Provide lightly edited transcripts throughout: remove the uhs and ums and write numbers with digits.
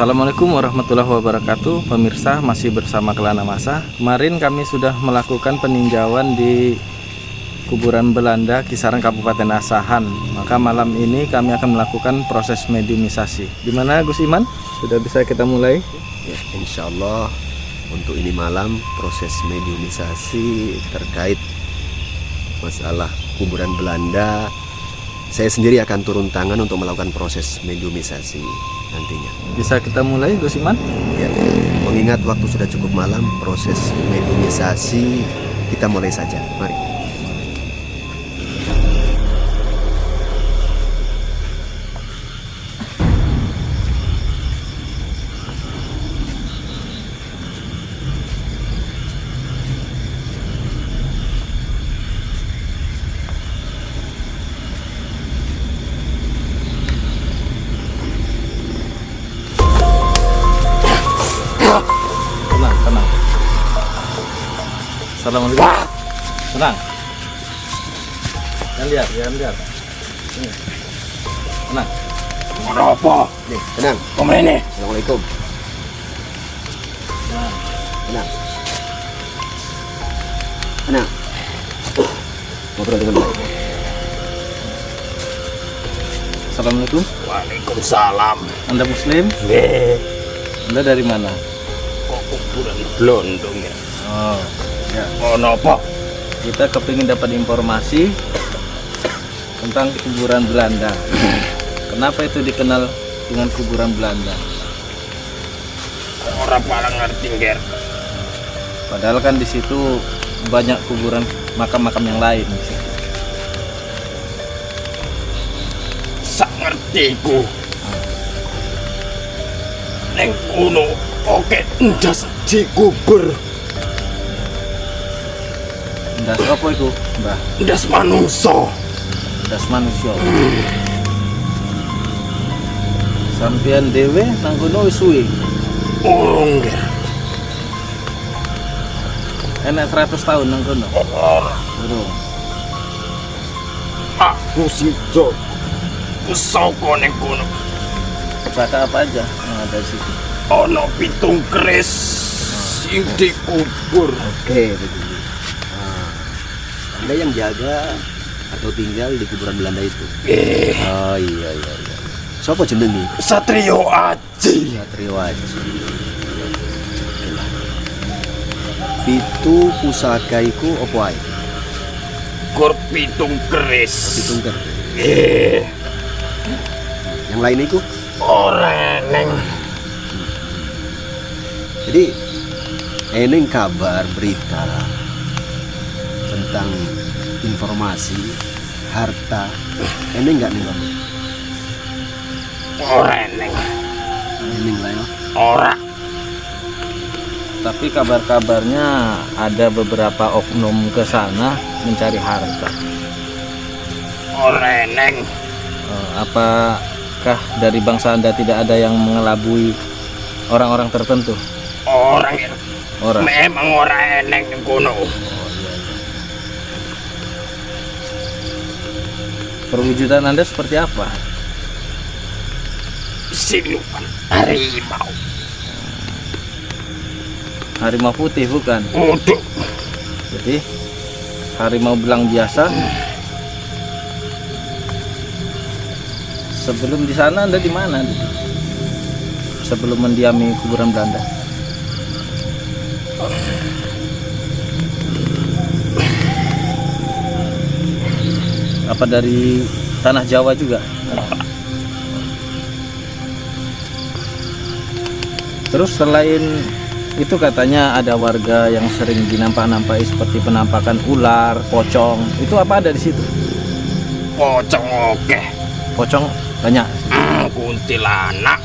Assalamualaikum warahmatullahi wabarakatuh. Pemirsa, masih bersama Kelana Masa. Kemarin kami sudah melakukan peninjauan di kuburan Belanda kisaran Kabupaten Asahan. Maka malam ini kami akan melakukan proses mediumisasi. Di mana Gus Iman? Sudah bisa kita mulai? Ya, insya Allah untuk ini malam proses mediumisasi terkait masalah kuburan Belanda. Saya sendiri akan turun tangan untuk melakukan proses mediumisasi nantinya. Bisa kita mulai Gus Iman? Ya, mengingat waktu sudah cukup malam, proses mediumisasi kita mulai saja. Mari. Tenang. Assalamualaikum. Tenang. Jangan lihat. Ini. Tenang. Apa? Nih, tenang. Komene. Assalamualaikum. Tenang. Ngobrol dengan baik. Assalamualaikum. Waalaikumsalam. Anda Muslim? Nggih, Anda dari mana? kok kuburan Blondong ya? Oh, ya. Ono apa? Kita kepingin dapat informasi tentang kuburan Belanda. Kenapa itu dikenal dengan kuburan Belanda? Ora paling ngerti, Nger. Padahal kan di situ banyak kuburan makam-makam yang lain. Sak ngertiku. Neng kuno oke ndas dikubur. Ndas apa itu, Mbah? Ndas manungsa. Ndas manusia. Sampean dewe nang kono wis suwe. Urung, Nger. Enek 100 tahun nang kono. Ora. Durung. Aku sijo. Saka neng kuno Pusaka apa aja yang ada di situ? ono 7 keris sing dikubur. Oke, begini. Anda yang jaga atau tinggal di kuburan Belanda itu? Oh iya. Siapa jenengi? Satrio Aji. Satrio Aji. Pitu pusaka iku opo ae? Gur 7 keris. Pitungker. Eh, Yang lain iku? ora neng. Jadi eneng kabar berita tentang informasi harta eneng nggak nih Bang? Ora neng. Eneng lah ya. Ora. Tapi kabar-kabarnya ada beberapa oknum ke sana mencari harta. Ora neng. Apakah dari bangsa Anda tidak ada yang mengelabui orang-orang tertentu? Orang ya. Orang. Memang ora eneng yang kuno. Perwujudan Anda seperti apa? Siluman harimau. Harimau putih bukan? Uduk. Jadi harimau belang biasa. Sebelum di sana Anda di mana? Sebelum mendiami kuburan Belanda. Apa dari tanah Jawa juga? Terus selain itu katanya ada warga yang sering dinampak-nampai seperti penampakan ular, pocong. Itu apa ada di situ? Pocong oke. Pocong banyak. Kuntilanak.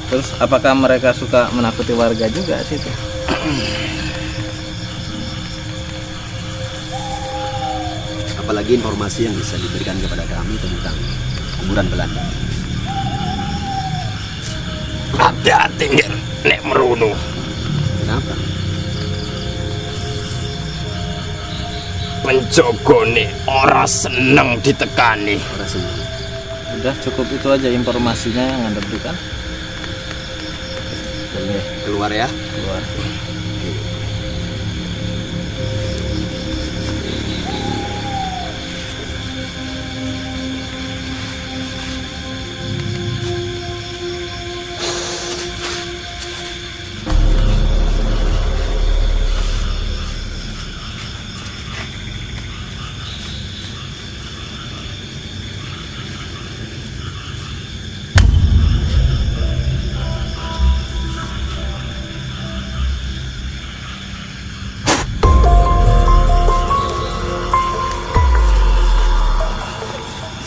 Terus apakah mereka suka menakuti warga juga situ? Apalagi informasi yang bisa diberikan kepada kami tentang kuburan Belanda. Hati-hati Nger. Nek merunu. Kenapa? Penjogone ora seneng ditekani. Ora seneng. Udah cukup itu aja informasinya yang Anda berikan. Boleh Keluar ya. keluar.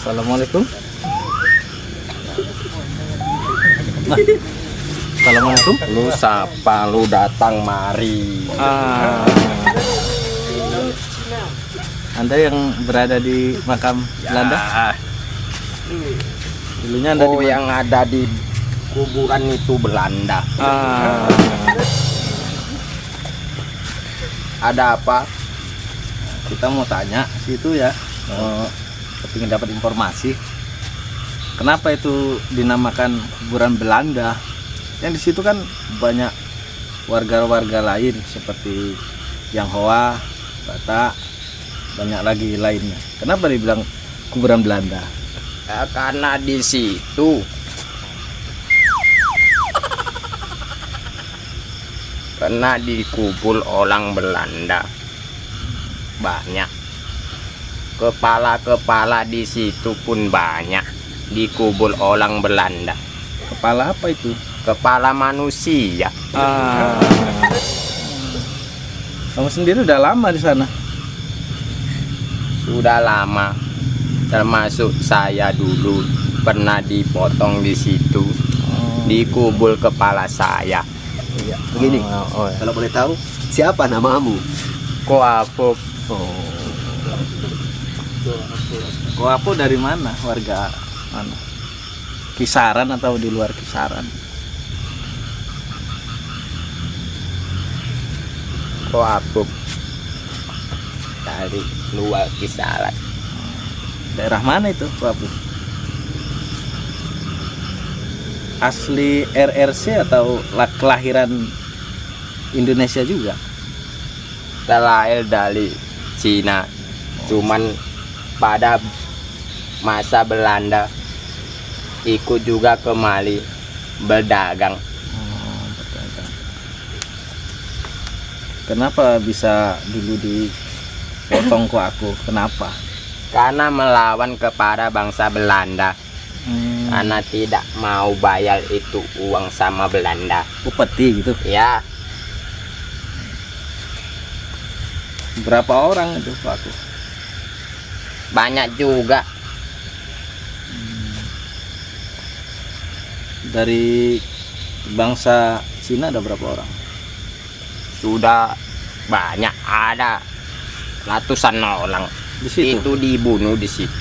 Assalamualaikum. Nah, Assalamualaikum. Lu siapa lu datang mari? Anda yang berada di makam Belanda? Dulunya Anda di Oh, mana? yang ada di kuburan itu Belanda. Ada apa? Kita mau tanya situ ya. Ingin dapat informasi. Kenapa itu dinamakan kuburan Belanda? Yang di situ kan banyak warga-warga lain seperti Tionghoa, Batak, banyak lagi lainnya. Kenapa dibilang kuburan Belanda? Ya, karena di situ pernah dikubur orang Belanda banyak. Kepala-kepala di situ pun banyak dikubur orang Belanda. Kepala apa itu? Kepala manusia. Kamu sendiri udah lama di sana? Sudah lama, termasuk saya dulu pernah dipotong di situ, dikubur kepala saya. Iya. Begini, Ya. kalau boleh tahu, siapa namamu? Koapop. Koapo dari mana? Warga mana? Kisaran atau di luar kisaran? Koapop dari luar kisaran. Daerah mana itu Koapo? Asli RRC atau kelahiran Indonesia juga? Terlahir dari Cina, cuman pada masa Belanda ikut juga ke Mali berdagang. Berdagang. Kenapa bisa dulu dipotong Koapo? Kenapa? Karena melawan kepada bangsa Belanda, karena tidak mau bayar itu uang sama Belanda. Upeti gitu. Ya, Berapa orang itu Koapo? banyak juga. Dari bangsa Cina ada berapa orang? Sudah banyak, ada ratusan orang. Di situ. Itu dibunuh di situ.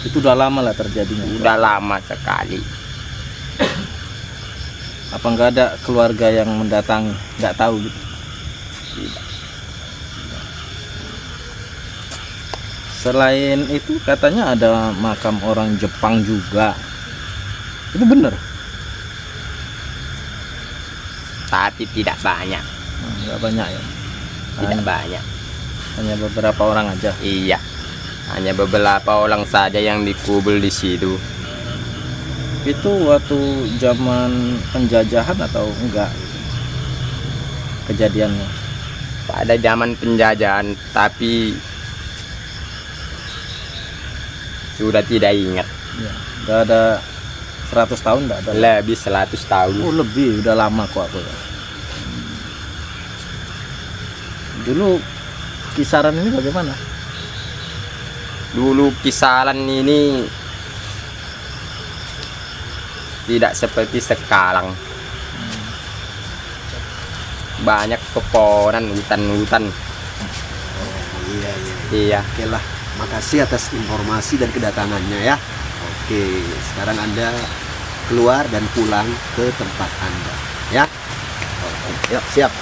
Itu udah lama lah terjadinya. Sudah lama sekali. Apa nggak ada keluarga yang mendatangi? Nggak tahu gitu. Selain itu katanya ada makam orang Jepang juga. Itu bener? Tapi tidak banyak, Nggak banyak ya. tidak banyak. Hanya beberapa orang aja. Iya, hanya beberapa orang saja yang dikubur di situ. Itu waktu zaman penjajahan atau enggak kejadiannya? Pada zaman penjajahan, tapi sudah tidak ingat. Ya, udah ada 100 tahun enggak ada? Lebih 100 tahun. Oh lebih, udah lama kok aku ya. Dulu kisaran ini bagaimana? Dulu kisaran ini tidak seperti sekarang. Banyak pepohonan, hutan-hutan. Iya, iya. Iya. Oke lah, makasih atas informasi dan kedatangannya ya. Oke, sekarang Anda keluar dan pulang ke tempat Anda ya. Oke, yuk, siap.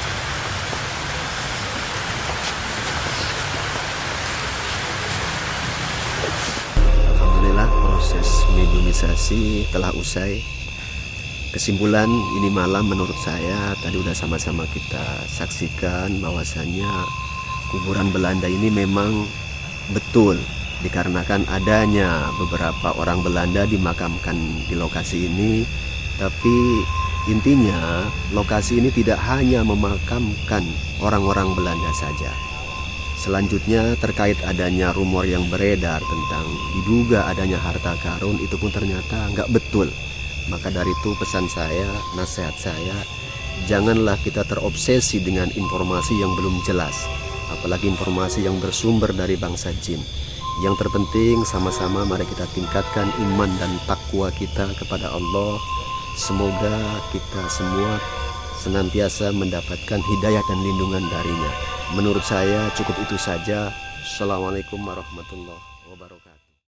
proses mediumisasi telah usai. Kesimpulan ini malam menurut saya tadi udah sama-sama kita saksikan bahwasannya kuburan Belanda ini memang betul dikarenakan adanya beberapa orang Belanda dimakamkan di lokasi ini. Tapi intinya lokasi ini tidak hanya memakamkan orang-orang Belanda saja. Selanjutnya terkait adanya rumor yang beredar tentang diduga adanya harta karun, itu pun ternyata nggak betul. Maka dari itu pesan saya, nasihat saya, janganlah kita terobsesi dengan informasi yang belum jelas, apalagi informasi yang bersumber dari bangsa jin. Yang terpenting sama-sama mari kita tingkatkan iman dan takwa kita kepada Allah. Semoga kita semua senantiasa mendapatkan hidayah dan lindungan darinya. Menurut saya cukup itu saja. Assalamualaikum warahmatullahi wabarakatuh.